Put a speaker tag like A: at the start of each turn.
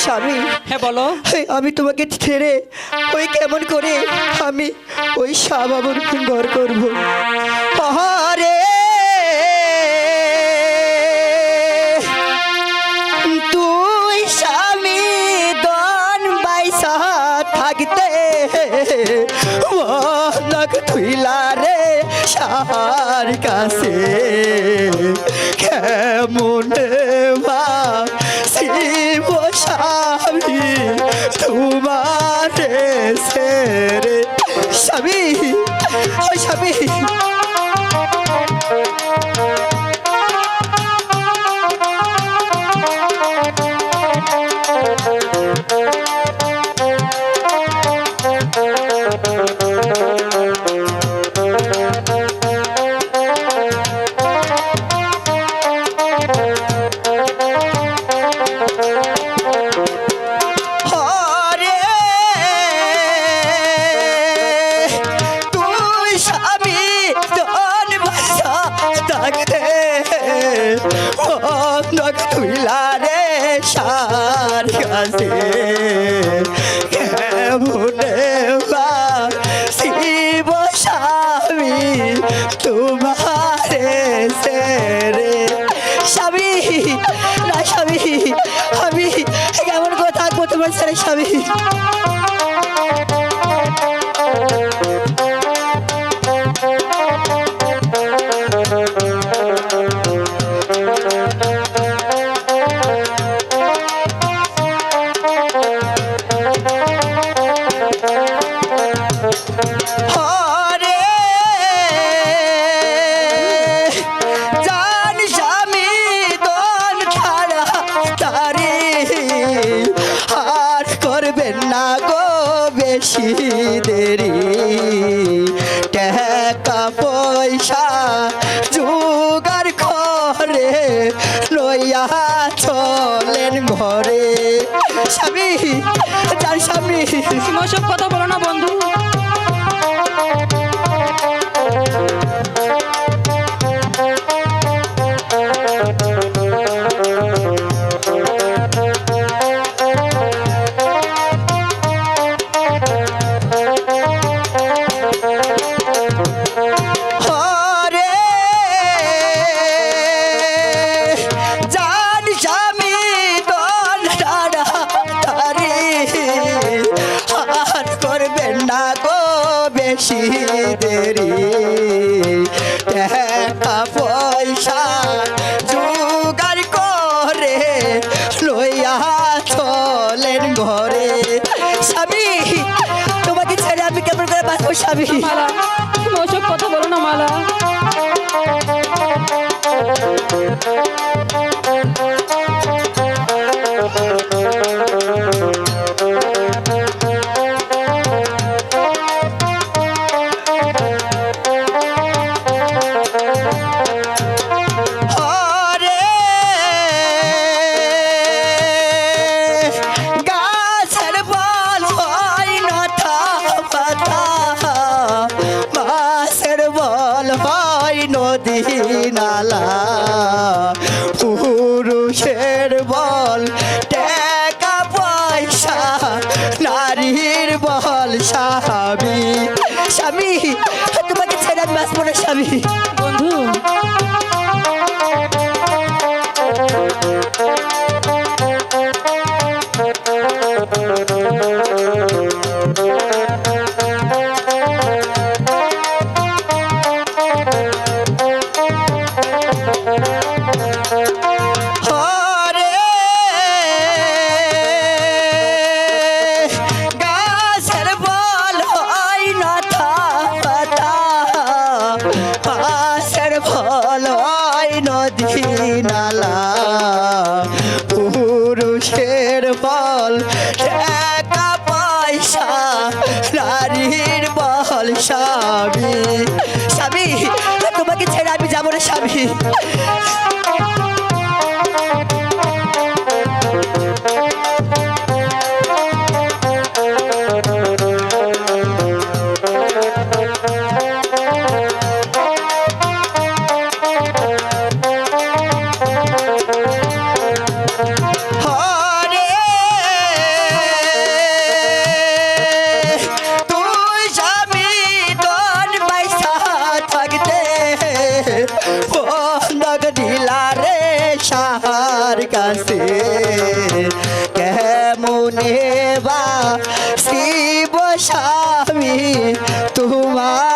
A: স্বামী,
B: হ্যাঁ বলো।
A: আমি তোমাকে ছেড়ে ওই কেমন করে আমি ওই শাহবাবুর ঘর করব? আহারে তুই স্বামী দন বাইসা থাকতে মনক তুইলা রে শাহার কাছে কেমন শিব স্বামী তোমার ছেড়ে। স্বামী, ও স্বামী, শিব স্বামী তোমারে ছেড়ে। স্বামী, না স্বামী, আমি কেমন করে থাকবো তোমার ছেড়ে স্বামী? দেরি টাকা পয়সা জোগাড় করে লইয়া চলেন ঘরে। স্বামী, যার স্বামী,
B: ওসব কথা বলো না বন্ধু।
A: দেরি টাকা পয়সা জোগাড় করে লইয়া চলেন ঘরে। স্বামী, তোমাকে ছেড়ে আমি কেমন করে বাঁচবো স্বামী?
B: মালা, তুমি ওসব কথা বলো না মালা।
A: নদী নালা পুরুষের বল টাকা পয়সা, নারীর বল স্বামী। স্বামী, তোমাকে ছেড়ে আমি বাঁচবো না স্বামী।
B: বন্ধু,
A: নালা পুরুষের বল টাকা পয়সা, নারীর বল স্বামী। স্বামী, তোমাকে ছেড়ে আমি যাবো না স্বামী। আশার কাছে কেমনে বা শিব স্বামী তোমার